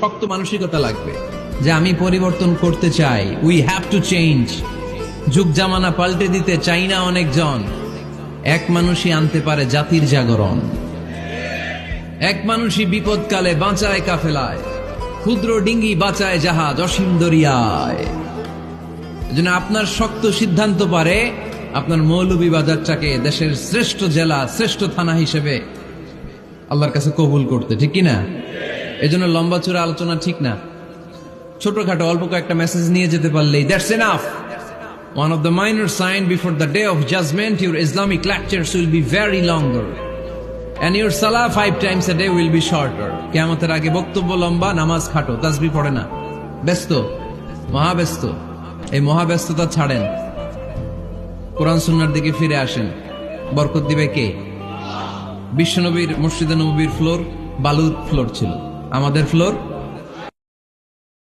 শক্ত মানসিকতা লাগবে যে আমি পরিবর্তন করতে চাই। We have to change. যুগ জামানা পাল্টে দিতে চাই না অনেকজন। এক মানুষই আনতে পারে জাতির জাগরণ। এক মানুষই বিপদকালে বাঁচায় কাফেলায়, ক্ষুদ্র ডিঙ্গি বাঁচায় জাহাজ অসীম দরিয়ায়। এজন্য আপনার শক্ত সিদ্ধান্ত পারে আপনার মৌলভীবাজারটাকে দেশের শ্রেষ্ঠ জেলা, শ্রেষ্ঠ থানা হিসেবে আল্লাহর কাছে কবুল করতে, ঠিক কিনা? এজন্য লম্বা চূড়া আলোচনা ঠিক না। ছোটখাটো অল্প কয়েকটা মেসেজ নিয়ে যেতে পারলেই that's enough. One of the minor signs before the day of judgment, your Islamic lectures will be very longer and your salah 5 times a day will be shorter. কিয়ামতের আগে বক্তব্য লম্বা, নামাজ খাটো, তাসবিহ পড়ে না, ব্যস্ত, মহাব্যস্ত। এই মহাব্যস্ততা ছাড়েন, কোরআন সুন্নাহর দিকে ফিরে আসেন। বরকত দিবে কে? বিশ্বনবীর মসজিদে নববীর ফ্লোর বালুর ফ্লোর ছিল, আমাদের ফ্লোর